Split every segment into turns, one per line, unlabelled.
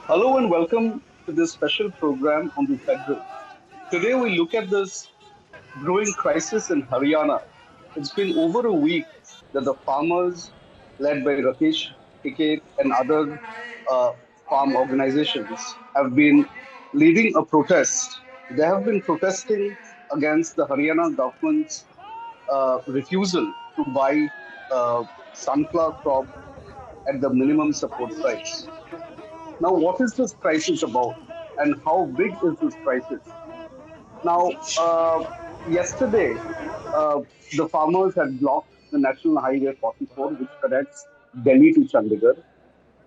Hello and welcome to this special program on the federal. Today we look at this brewing crisis in Haryana. It's been over a week that the farmers, led by Rakesh Tiket and other uh, farm organizations, have been leading a protest. They have been protesting against the Haryana government's refusal to buy sunflower crop at the minimum support price. Now, what is this crisis about, and how big is this crisis? Now, yesterday, uh, the farmers had blocked the National Highway 44, which connects Delhi to Chandigarh,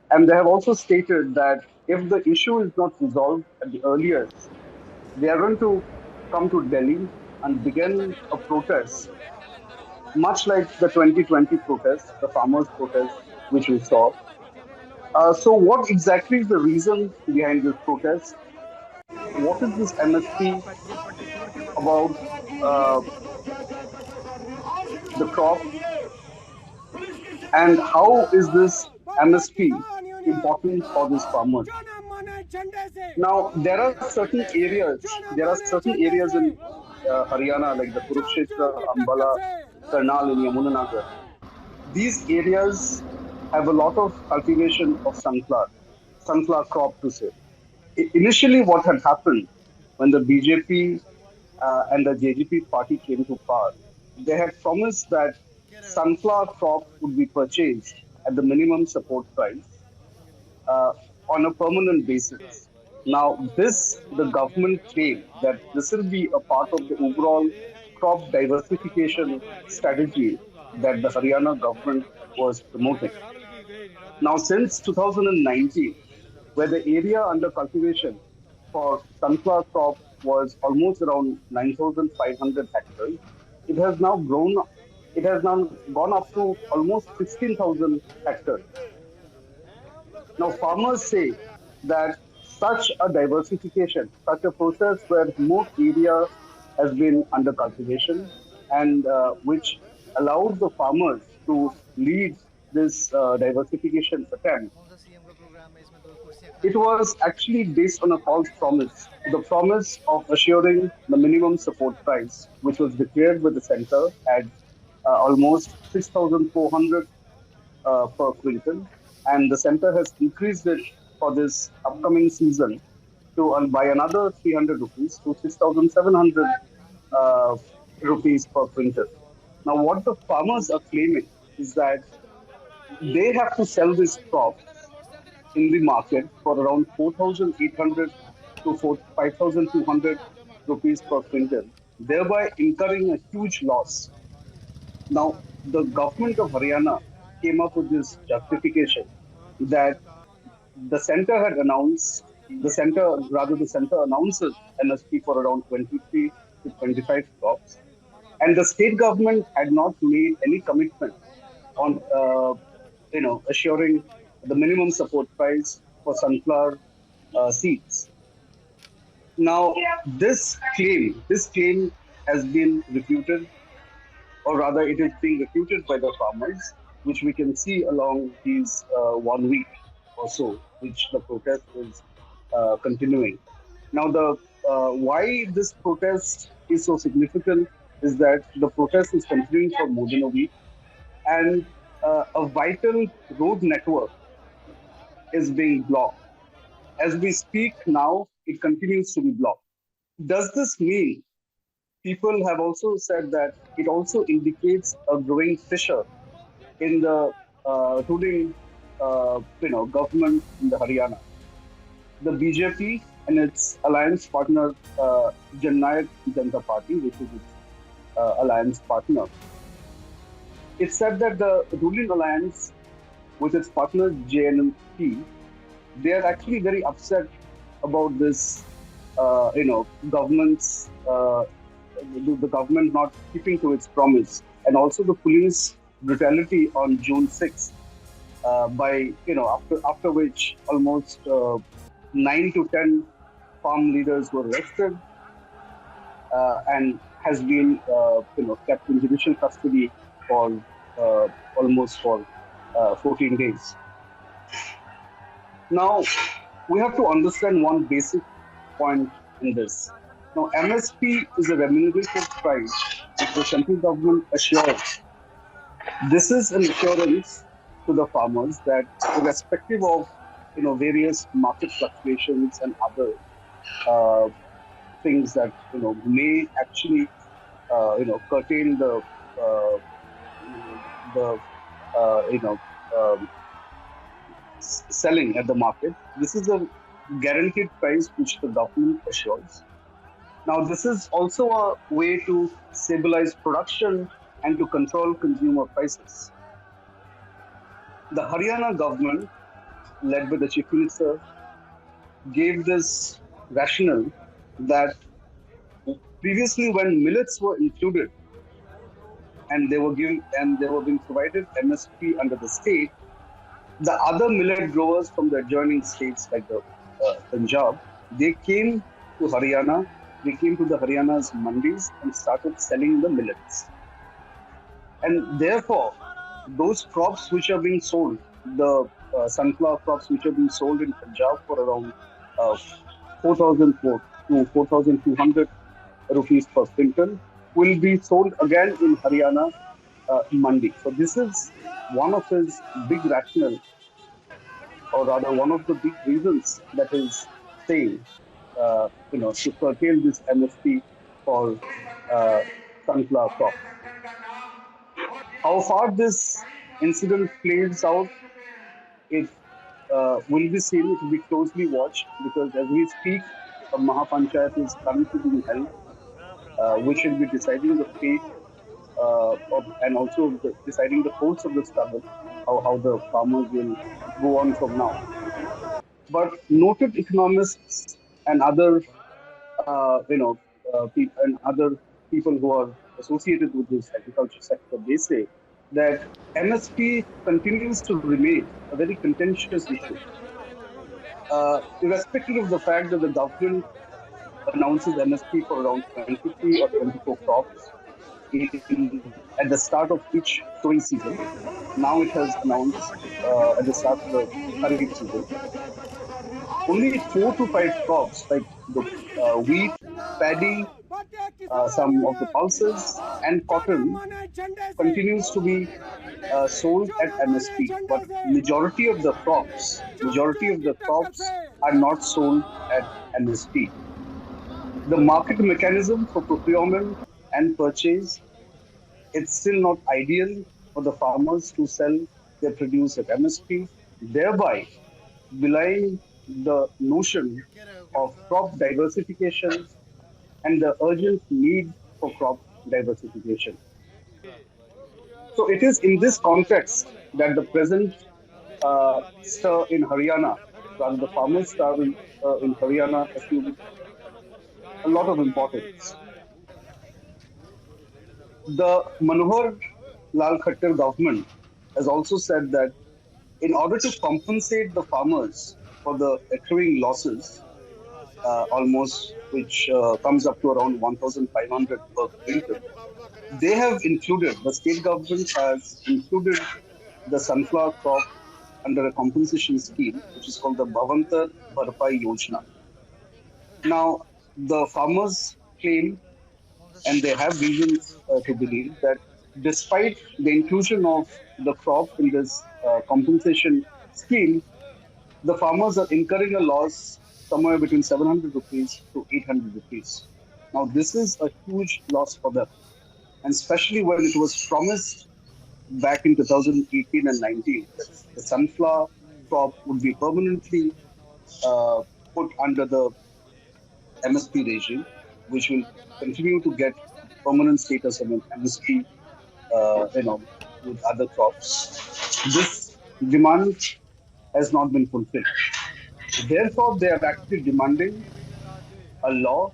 and they have also stated that if the issue is not resolved at the earliest, they are going to come to Delhi and begin a protest, much like the 2020 protest, the farmers' protest, which we saw. So, what exactly is the reason behind this protest? What is this MSP about uh, the crop, and how is this MSP important for these farmers? Now, there are certain areas. There are certain areas in Haryana, like the Kurukshetra, Ambala, Karnal, and Yamunanagar. These areas have a lot of cultivation of sunflower crop to say. Initially, what had happened when the BJP and the JGP party came to power, they had promised that sunflower crop would be purchased at the minimum support price uh, on a permanent basis. Now, the government claimed that this will be a part of the overall crop diversification strategy that the Haryana government was promoting. Now, since 2019, where the area under cultivation for sunflower crop was almost around 9,500 hectares, it has now grown. It has now gone up to almost 16,000 hectares. Now, farmers say that such a diversification, such a process where more area has been under cultivation and which allows the farmers to lead this diversification attempt, it was actually based on a false promise. The promise of assuring the minimum support price, which was declared with the center at almost 6,400 per quintal, and the center has increased it for this upcoming season to by another 300 rupees to 6,700 uh, rupees per quintal. Now, what the farmers are claiming is that they have to sell this crop in the market for around 4,800 to 5,200 rupees per quintal, thereby incurring a huge loss. Now, the government of Haryana came up with this justification that the center announces MSP for around 23 to 25 crops, and the state government had not made any commitment on, assuring the minimum support price for sunflower seeds. Now, this claim has been refuted, or rather, it is being refuted by the farmers, which we can see along these 1 week or so, which the protest is continuing. Now, the why this protest is so significant is that the protest is continuing for more than a week, and a vital road network is being blocked. As we speak now, it continues to be blocked. Does this mean people have also said that it also indicates a growing fissure in the ruling, government in the Haryana? The BJP and its alliance partner, Jannayak Janata Party, which is its alliance partner, it said that the ruling alliance with its partner JNP, they are actually very upset about this, government's the government not keeping to its promise, and also the police brutality on June 6th, by after which almost 9 to 10 farm leaders were arrested and has been kept in judicial custody for almost for 14 days. Now, we have to understand one basic point in this. Now, MSP is a remunerated price which the central government assures. This is an assurance to the farmers that, irrespective of various market fluctuations and other uh, things that may actually curtail the you know selling at the market. This is a guaranteed price which the government assures. Now, this is also a way to stabilize production and to control consumer prices. The Haryana government, led by the Chief Minister, gave this rationale that previously, when millets were included and they were being provided MSP under the state, the other millet growers from the adjoining states like the Punjab, they came to Haryana. They came to the Haryana's mandis and started selling the millets. And therefore, those crops which are being sold, the sunflower crops which are being sold in Punjab for around 4,004 to 4,200 rupees per quintal, will be sold again in Haryana mandi. So this is one of his big rationale, or rather one of the big reasons that is saying, to curtail this MSP for uh, sunflower crops. How far this incident plays out, it will be seen, it will be closely watched, because as we speak, a Mahapanchayat is currently being held, which will be deciding the fate and also deciding the course of the struggle, how the farmers will go on from now. But noted economists and other, and other people who are associated with this agriculture sector, they say that MSP continues to remain a very contentious issue, irrespective of the fact that the government announces MSP for around 23 or 24 crops at the start of each sowing season. Now it has announced at the start of the Kharif season. Only 4 to 5 crops like the wheat, paddy, some of the pulses, and cotton continues to be sold at MSP. But majority of the crops are not sold at MSP. The market mechanism for procurement and purchase, it's still not ideal for the farmers to sell their produce at MSP, thereby belying the notion of crop diversification and the urgent need for crop diversification. So it is in this context that the present stir in Haryana, rather the farmers stir in Haryana, assume a lot of importance. The Manohar Lal Khattar government has also said that in order to compensate the farmers for the accruing losses, almost which comes up to around 1,500 per quintal, the state government has included the sunflower crop under a compensation scheme, which is called the Bhavantar Bharpai Yojana. Now, the farmers claim, and they have reasons to believe, that despite the inclusion of the crop in this compensation scheme, the farmers are incurring a loss somewhere between 700 rupees to 800 rupees. Now, this is a huge loss for them, and especially when it was promised back in 2018 and 19 that the sunflower crop would be permanently uh, put under the MSP regime, which will continue to get permanent status of an MSP, with other crops. This demand has not been fulfilled. Therefore, they are actually demanding a law,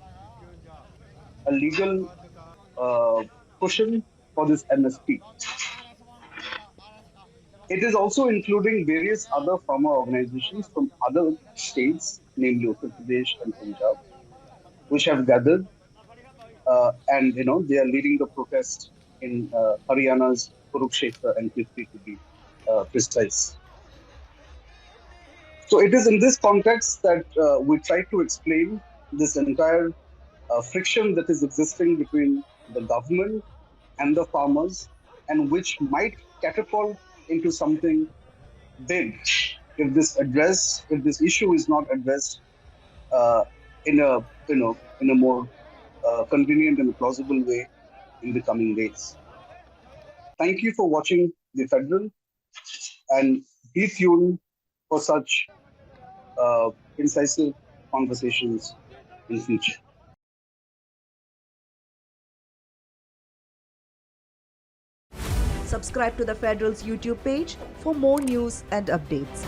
a legal cushion for this MSP. It is also including various other farmer organizations from other states, namely Uttar Pradesh and Punjab, which have gathered, and they are leading the protest in Haryana's Kurukshetra and Tifri, to be precise. So it is in this context that we try to explain this entire friction that is existing between the government and the farmers, and which might catapult into something big if this issue is not addressed uh, in a in a more convenient and plausible way in the coming days. Thank you for watching the Federal, and be tuned for such incisive conversations in future.
Subscribe to the Federal's YouTube page for more news and updates.